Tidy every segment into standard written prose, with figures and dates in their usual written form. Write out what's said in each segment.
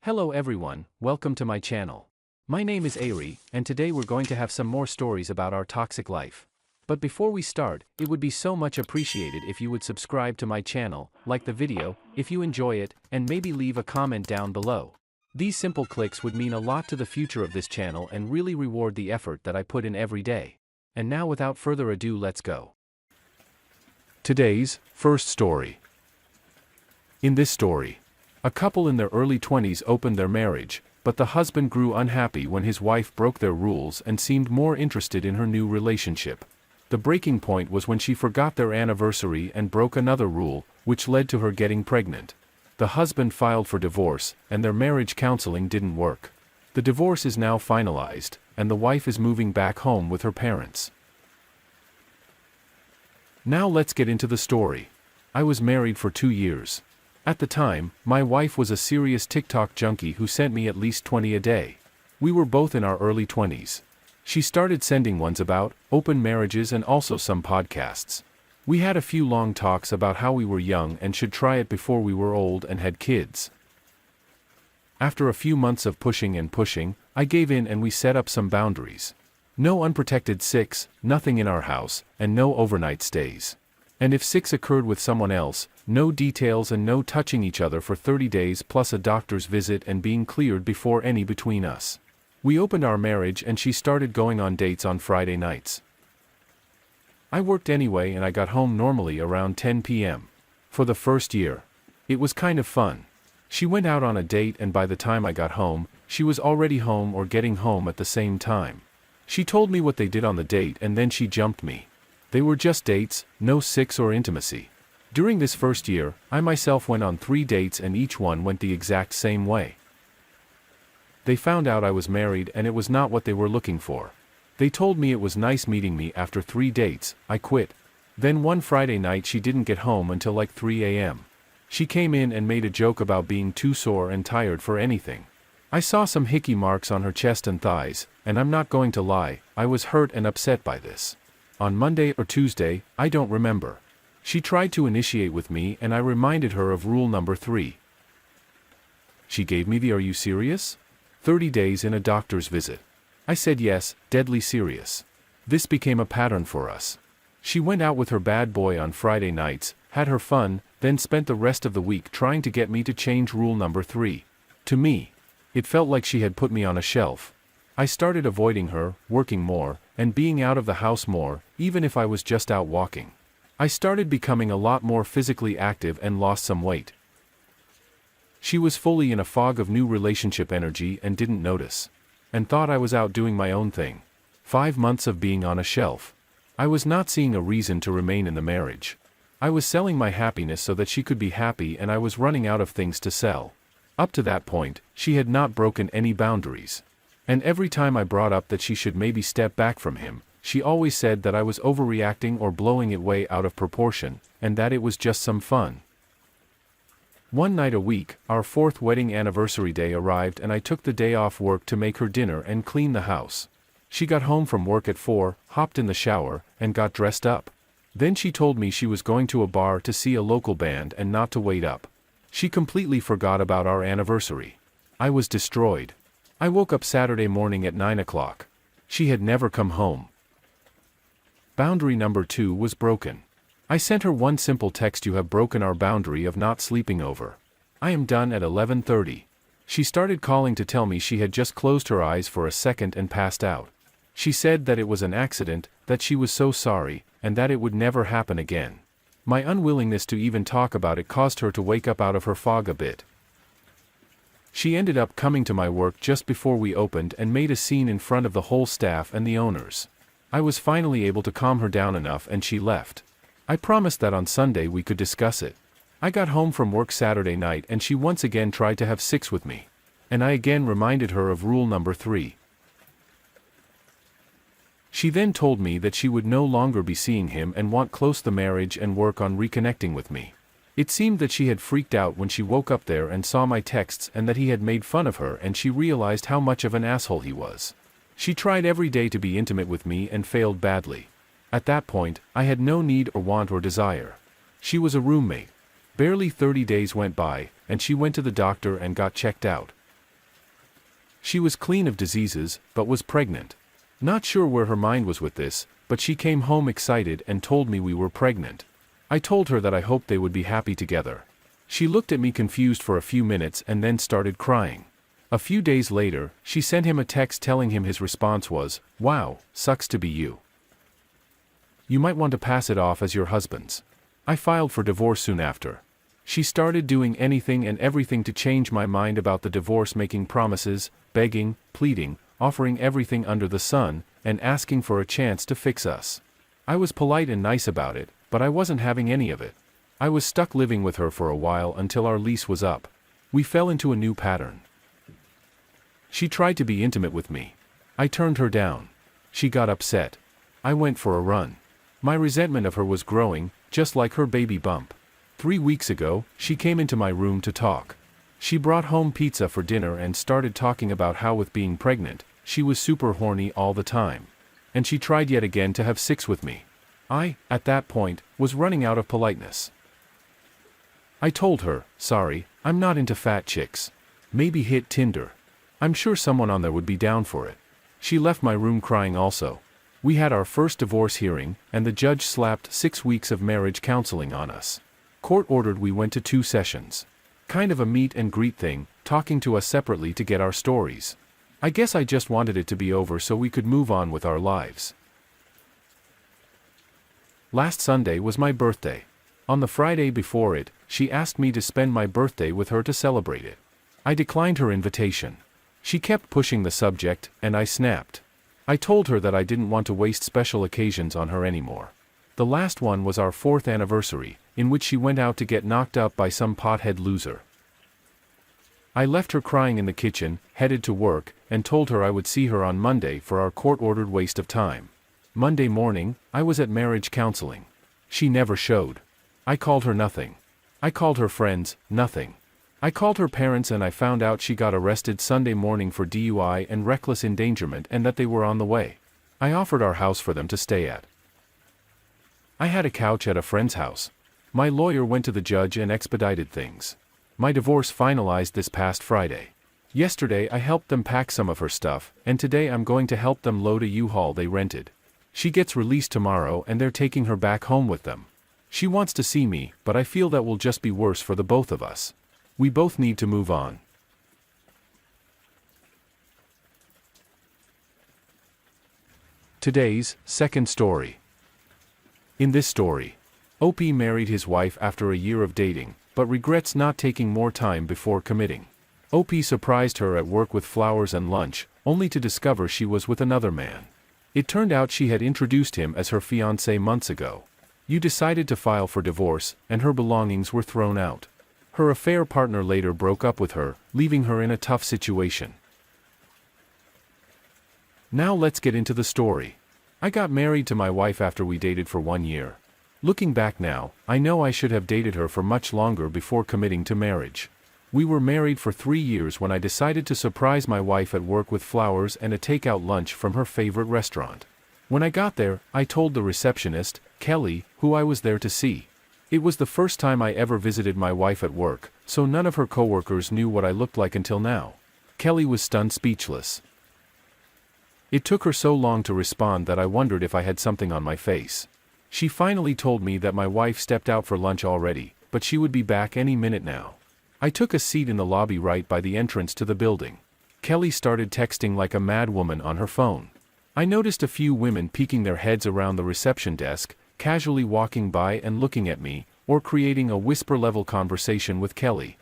Hello everyone, welcome to my channel. My name is Ari, and today we're going to have some more stories about our toxic life. But before we start, it would be so much appreciated if you would subscribe to my channel, like the video, if you enjoy it, and maybe leave a comment down below. These simple clicks would mean a lot to the future of this channel and really reward the effort that I put in every day. And now without further ado, let's go. Today's first story. In this story, a couple in their early 20s opened their marriage, but the husband grew unhappy when his wife broke their rules and seemed more interested in her new relationship. The breaking point was when she forgot their anniversary and broke another rule, which led to her getting pregnant. The husband filed for divorce, and their marriage counseling didn't work. The divorce is now finalized, and the wife is moving back home with her parents. Now let's get into the story. I was married for 2 years. At the time, my wife was a serious TikTok junkie who sent me at least 20 a day. We were both in our early 20s. She started sending ones about open marriages and also some podcasts. We had a few long talks about how we were young and should try it before we were old and had kids. After a few months of pushing and pushing, I gave in and we set up some boundaries. No unprotected sex, nothing in our house, and no overnight stays. And if sex occurred with someone else, no details and no touching each other for 30 days plus a doctor's visit and being cleared before any between us. We opened our marriage and she started going on dates on Friday nights. I worked anyway and I got home normally around 10 p.m. For the first year. It was kind of fun. She went out on a date and by the time I got home, she was already home or getting home at the same time. She told me what they did on the date and then she jumped me. They were just dates, no sex or intimacy. During this first year, I myself went on 3 dates and each one went the exact same way. They found out I was married and it was not what they were looking for. They told me it was nice meeting me after 3 dates, I quit. Then one Friday night she didn't get home until like 3 a.m. She came in and made a joke about being too sore and tired for anything. I saw some hickey marks on her chest and thighs, and I'm not going to lie, I was hurt and upset by this. On Monday or Tuesday, I don't remember. She tried to initiate with me and I reminded her of rule number 3. She gave me the "Are you serious?" 30 days in a doctor's visit. I said yes, deadly serious. This became a pattern for us. She went out with her bad boy on Friday nights, had her fun, then spent the rest of the week trying to get me to change rule number 3. To me, it felt like she had put me on a shelf. I started avoiding her, working more, and being out of the house more, even if I was just out walking. I started becoming a lot more physically active and lost some weight. She was fully in a fog of new relationship energy and didn't notice. And thought I was out doing my own thing. 5 months of being on a shelf. I was not seeing a reason to remain in the marriage. I was selling my happiness so that she could be happy and I was running out of things to sell. Up to that point, she had not broken any boundaries. And every time I brought up that she should maybe step back from him, she always said that I was overreacting or blowing it way out of proportion, and that it was just some fun. One night a week, our 4th wedding anniversary day arrived and I took the day off work to make her dinner and clean the house. She got home from work at 4, hopped in the shower, and got dressed up. Then she told me she was going to a bar to see a local band and not to wait up. She completely forgot about our anniversary. I was destroyed. I woke up Saturday morning at 9 o'clock. She had never come home. Boundary number 2 was broken. I sent her one simple text: "You have broken our boundary of not sleeping over. I am done" at 11:30. She started calling to tell me she had just closed her eyes for a second and passed out. She said that it was an accident, that she was so sorry, and that it would never happen again. My unwillingness to even talk about it caused her to wake up out of her fog a bit. She ended up coming to my work just before we opened and made a scene in front of the whole staff and the owners. I was finally able to calm her down enough and she left. I promised that on Sunday we could discuss it. I got home from work Saturday night and she once again tried to have sex with me. And I again reminded her of rule number 3. She then told me that she would no longer be seeing him and want close the marriage and work on reconnecting with me. It seemed that she had freaked out when she woke up there and saw my texts and that he had made fun of her and she realized how much of an asshole he was. She tried every day to be intimate with me and failed badly. At that point, I had no need or want or desire. She was a roommate. Barely 30 days went by, and she went to the doctor and got checked out. She was clean of diseases, but was pregnant. Not sure where her mind was with this, but she came home excited and told me we were pregnant. I told her that I hoped they would be happy together. She looked at me confused for a few minutes and then started crying. A few days later, she sent him a text telling him his response was, "Wow, sucks to be you. You might want to pass it off as your husband's." I filed for divorce soon after. She started doing anything and everything to change my mind about the divorce, making promises, begging, pleading, offering everything under the sun, and asking for a chance to fix us. I was polite and nice about it, but I wasn't having any of it. I was stuck living with her for a while until our lease was up. We fell into a new pattern. She tried to be intimate with me. I turned her down. She got upset. I went for a run. My resentment of her was growing, just like her baby bump. 3 weeks ago, she came into my room to talk. She brought home pizza for dinner and started talking about how with being pregnant, she was super horny all the time. And she tried yet again to have sex with me. I, at that point, was running out of politeness. I told her, "Sorry, I'm not into fat chicks. Maybe hit Tinder. I'm sure someone on there would be down for it." She left my room crying also. We had our first divorce hearing, and the judge slapped 6 weeks of marriage counseling on us. Court ordered we went to 2 sessions. Kind of a meet and greet thing, talking to us separately to get our stories. I guess I just wanted it to be over so we could move on with our lives. Last Sunday was my birthday. On the Friday before it, she asked me to spend my birthday with her to celebrate it. I declined her invitation. She kept pushing the subject, and I snapped. I told her that I didn't want to waste special occasions on her anymore. The last one was our 4th anniversary, in which she went out to get knocked up by some pothead loser. I left her crying in the kitchen, headed to work, and told her I would see her on Monday for our court-ordered waste of time. Monday morning, I was at marriage counseling. She never showed. I called her nothing. I called her friends, nothing. I called her parents and I found out she got arrested Sunday morning for DUI and reckless endangerment and that they were on the way. I offered our house for them to stay at. I had a couch at a friend's house. My lawyer went to the judge and expedited things. My divorce finalized this past Friday. Yesterday I helped them pack some of her stuff, and today I'm going to help them load a U-Haul they rented. She gets released tomorrow and they're taking her back home with them. She wants to see me, but I feel that will just be worse for the both of us. We both need to move on. Today's second story. In this story, OP married his wife after a year of dating, but regrets not taking more time before committing. OP surprised her at work with flowers and lunch, only to discover she was with another man. It turned out she had introduced him as her fiancé months ago. You decided to file for divorce, and her belongings were thrown out. Her affair partner later broke up with her, leaving her in a tough situation. Now let's get into the story. I got married to my wife after we dated for 1 year. Looking back now, I know I should have dated her for much longer before committing to marriage. We were married for 3 years when I decided to surprise my wife at work with flowers and a takeout lunch from her favorite restaurant. When I got there, I told the receptionist, Kelly, who I was there to see. It was the first time I ever visited my wife at work, so none of her coworkers knew what I looked like until now. Kelly was stunned speechless. It took her so long to respond that I wondered if I had something on my face. She finally told me that my wife stepped out for lunch already, but she would be back any minute now. I took a seat in the lobby right by the entrance to the building. Kelly started texting like a mad woman on her phone. I noticed a few women peeking their heads around the reception desk, casually walking by and looking at me, or creating a whisper-level conversation with Kelly.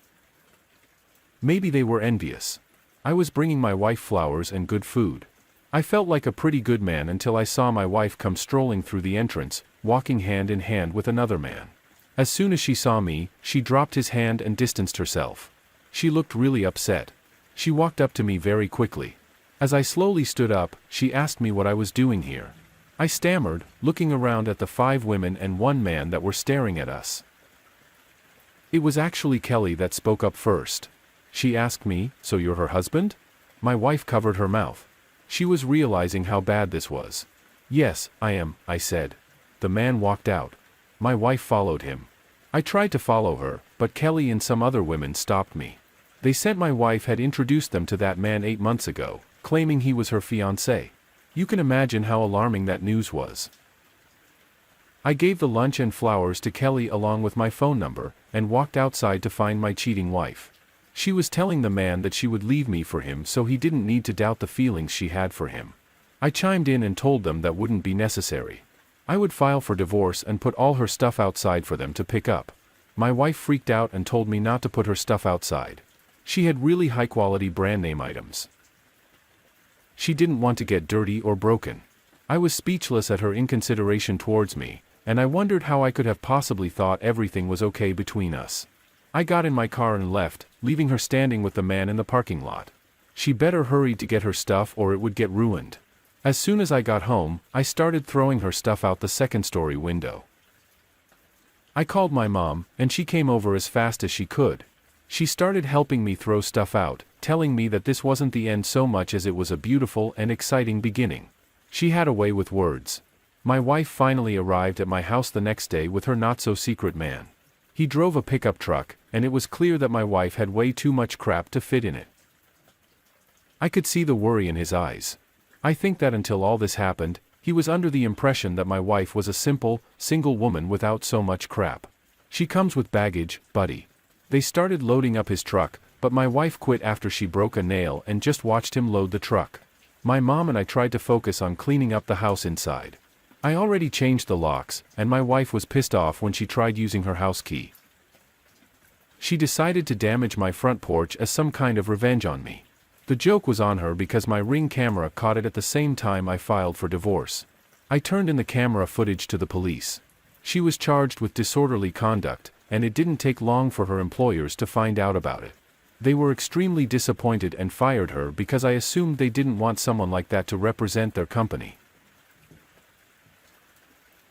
Maybe they were envious. I was bringing my wife flowers and good food. I felt like a pretty good man until I saw my wife come strolling through the entrance, walking hand in hand with another man. As soon as she saw me, she dropped his hand and distanced herself. She looked really upset. She walked up to me very quickly. As I slowly stood up, she asked me what I was doing here. I stammered, looking around at the 5 women and 1 man that were staring at us. It was actually Kelly that spoke up first. She asked me, "So you're her husband?" My wife covered her mouth. She was realizing how bad this was. "Yes, I am," I said. The man walked out. My wife followed him. I tried to follow her, but Kelly and some other women stopped me. They said my wife had introduced them to that man 8 months ago, claiming he was her fiancé. You can imagine how alarming that news was. I gave the lunch and flowers to Kelly along with my phone number, and walked outside to find my cheating wife. She was telling the man that she would leave me for him so he didn't need to doubt the feelings she had for him. I chimed in and told them that wouldn't be necessary. I would file for divorce and put all her stuff outside for them to pick up. My wife freaked out and told me not to put her stuff outside. She had really high-quality brand name items. She didn't want to get dirty or broken. I was speechless at her inconsideration towards me, and I wondered how I could have possibly thought everything was okay between us. I got in my car and left, leaving her standing with the man in the parking lot. She better hurry to get her stuff or it would get ruined. As soon as I got home, I started throwing her stuff out the second-story window. I called my mom, and she came over as fast as she could. She started helping me throw stuff out, telling me that this wasn't the end so much as it was a beautiful and exciting beginning. She had a way with words. My wife finally arrived at my house the next day with her not-so-secret man. He drove a pickup truck, and it was clear that my wife had way too much crap to fit in it. I could see the worry in his eyes. I think that until all this happened, he was under the impression that my wife was a simple, single woman without so much crap. She comes with baggage, buddy. They started loading up his truck, but my wife quit after she broke a nail and just watched him load the truck. My mom and I tried to focus on cleaning up the house inside. I already changed the locks, and my wife was pissed off when she tried using her house key. She decided to damage my front porch as some kind of revenge on me. The joke was on her because my Ring camera caught it at the same time I filed for divorce. I turned in the camera footage to the police. She was charged with disorderly conduct, and it didn't take long for her employers to find out about it. They were extremely disappointed and fired her because I assumed they didn't want someone like that to represent their company.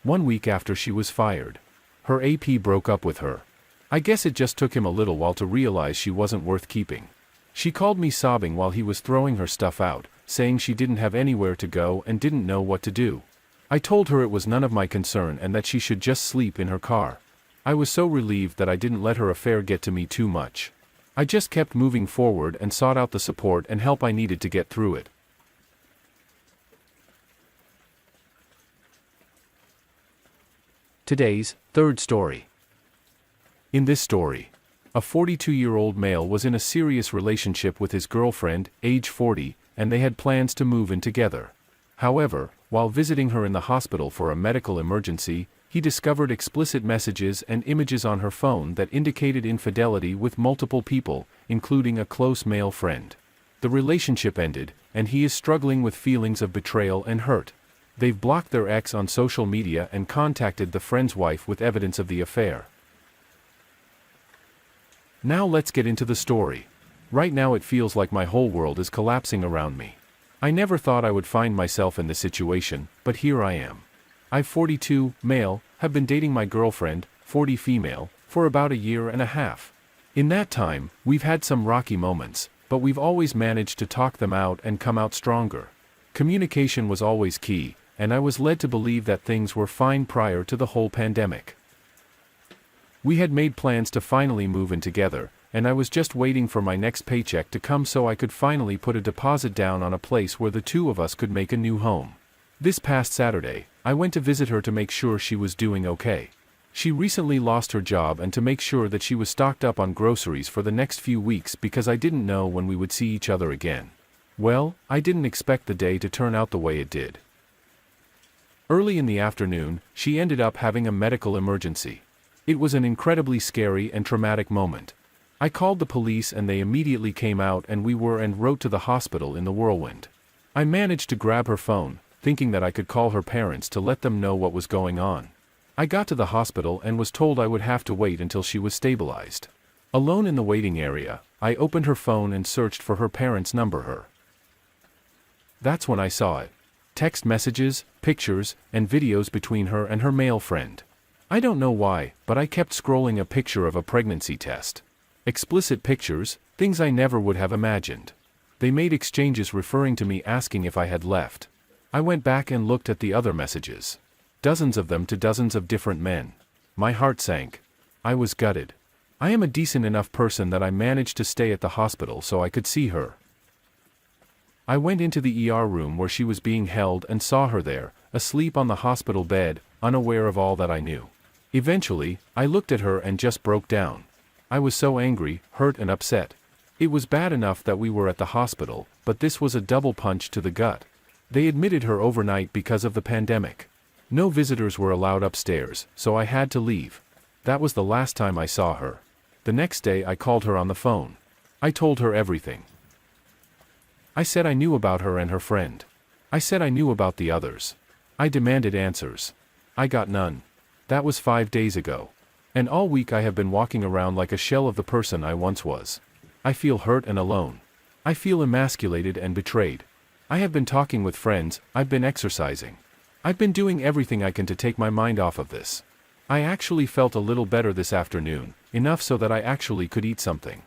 1 week after she was fired, her AP broke up with her. I guess it just took him a little while to realize she wasn't worth keeping. She called me sobbing while he was throwing her stuff out, saying she didn't have anywhere to go and didn't know what to do. I told her it was none of my concern and that she should just sleep in her car. I was so relieved that I didn't let her affair get to me too much. I just kept moving forward and sought out the support and help I needed to get through it. Today's third story. In this story, a 42-year-old male was in a serious relationship with his girlfriend, age 40, and they had plans to move in together. However, while visiting her in the hospital for a medical emergency, he discovered explicit messages and images on her phone that indicated infidelity with multiple people, including a close male friend. The relationship ended, and he is struggling with feelings of betrayal and hurt. They've blocked their ex on social media and contacted the friend's wife with evidence of the affair. Now let's get into the story. Right now it feels like my whole world is collapsing around me. I never thought I would find myself in this situation, but here I am. I'm 42, male, have been dating my girlfriend, 40 female, for about a year and a half. In that time, we've had some rocky moments, but we've always managed to talk them out and come out stronger. Communication was always key, and I was led to believe that things were fine prior to the whole pandemic. We had made plans to finally move in together, and I was just waiting for my next paycheck to come so I could finally put a deposit down on a place where the two of us could make a new home. This past Saturday, I went to visit her to make sure she was doing okay. She recently lost her job and to make sure that she was stocked up on groceries for the next few weeks because I didn't know when we would see each other again. Well, I didn't expect the day to turn out the way it did. Early in the afternoon, she ended up having a medical emergency. It was an incredibly scary and traumatic moment. I called the police and they immediately came out and we were en route to the hospital in the whirlwind. I managed to grab her phone, thinking that I could call her parents to let them know what was going on. I got to the hospital and was told I would have to wait until she was stabilized. Alone in the waiting area, I opened her phone and searched for her parents' number. That's when I saw it. Text messages, pictures, and videos between her and her male friend. I don't know why, but I kept scrolling a picture of a pregnancy test. Explicit pictures, things I never would have imagined. They made exchanges referring to me asking if I had left. I went back and looked at the other messages. Dozens of them to dozens of different men. My heart sank. I was gutted. I am a decent enough person that I managed to stay at the hospital so I could see her. I went into the ER room where she was being held and saw her there, asleep on the hospital bed, unaware of all that I knew. Eventually, I looked at her and just broke down. I was so angry, hurt and upset. It was bad enough that we were at the hospital, but this was a double punch to the gut. They admitted her overnight because of the pandemic. No visitors were allowed upstairs, so I had to leave. That was the last time I saw her. The next day I called her on the phone. I told her everything. I said I knew about her and her friend. I said I knew about the others. I demanded answers. I got none. That was 5 days ago. And all week I have been walking around like a shell of the person I once was. I feel hurt and alone. I feel emasculated and betrayed. I have been talking with friends, I've been exercising. I've been doing everything I can to take my mind off of this. I actually felt a little better this afternoon, enough so that I actually could eat something.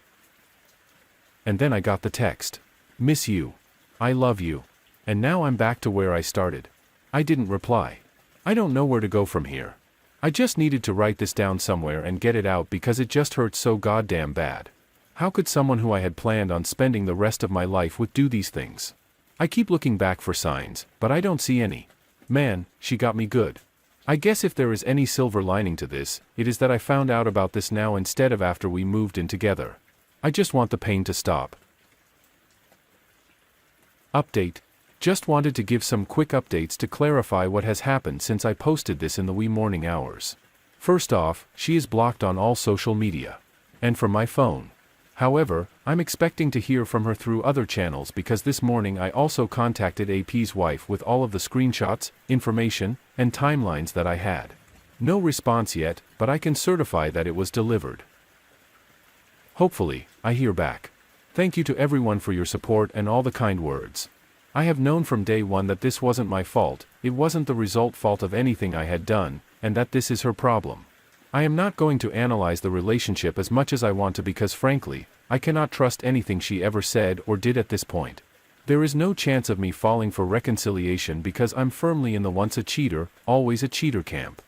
And then I got the text. Miss you. I love you. And now I'm back to where I started. I didn't reply. I don't know where to go from here. I just needed to write this down somewhere and get it out because it just hurts so goddamn bad. How could someone who I had planned on spending the rest of my life with do these things? I keep looking back for signs, but I don't see any. Man, she got me good. I guess if there is any silver lining to this, it is that I found out about this now instead of after we moved in together. I just want the pain to stop. Update. Just wanted to give some quick updates to clarify what has happened since I posted this in the wee morning hours. First off, she is blocked on all social media. And from my phone. However, I'm expecting to hear from her through other channels because this morning I also contacted AP's wife with all of the screenshots, information, and timelines that I had. No response yet, but I can certify that it was delivered. Hopefully, I hear back. Thank you to everyone for your support and all the kind words. I have known from day one that this wasn't my fault, it wasn't the fault of anything I had done, and that this is her problem. I am not going to analyze the relationship as much as I want to because frankly, I cannot trust anything she ever said or did at this point. There is no chance of me falling for reconciliation because I'm firmly in the once a cheater, always a cheater camp.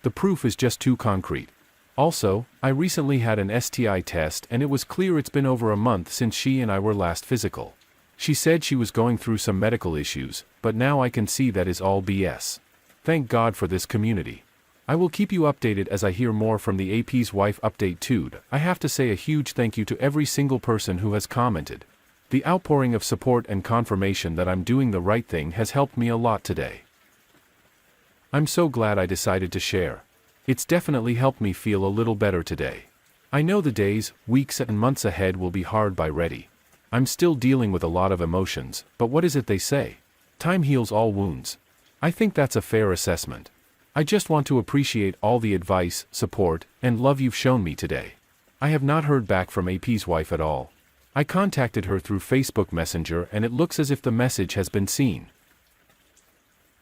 The proof is just too concrete. Also, I recently had an STI test and it was clear it's been over a month since she and I were last physical. She said she was going through some medical issues, but now I can see that is all BS. Thank God for this community. I will keep you updated as I hear more from the AP's wife. Update 2. I have to say a huge thank you to every single person who has commented. The outpouring of support and confirmation that I'm doing the right thing has helped me a lot today. I'm so glad I decided to share. It's definitely helped me feel a little better today. I know the days, weeks and months ahead will be hard by ready. I'm still dealing with a lot of emotions, but what is it they say? Time heals all wounds. I think that's a fair assessment. I just want to appreciate all the advice, support, and love you've shown me today. I have not heard back from AP's wife at all. I contacted her through Facebook Messenger and it looks as if the message has been seen.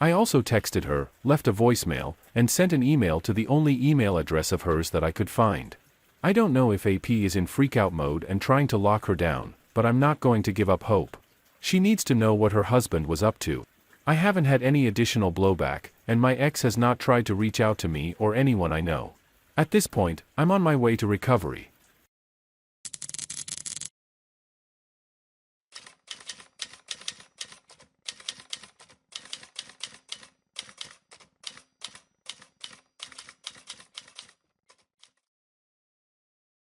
I also texted her, left a voicemail, and sent an email to the only email address of hers that I could find. I don't know if AP is in freak-out mode and trying to lock her down, but I'm not going to give up hope. She needs to know what her husband was up to. I haven't had any additional blowback, and my ex has not tried to reach out to me or anyone I know. At this point, I'm on my way to recovery.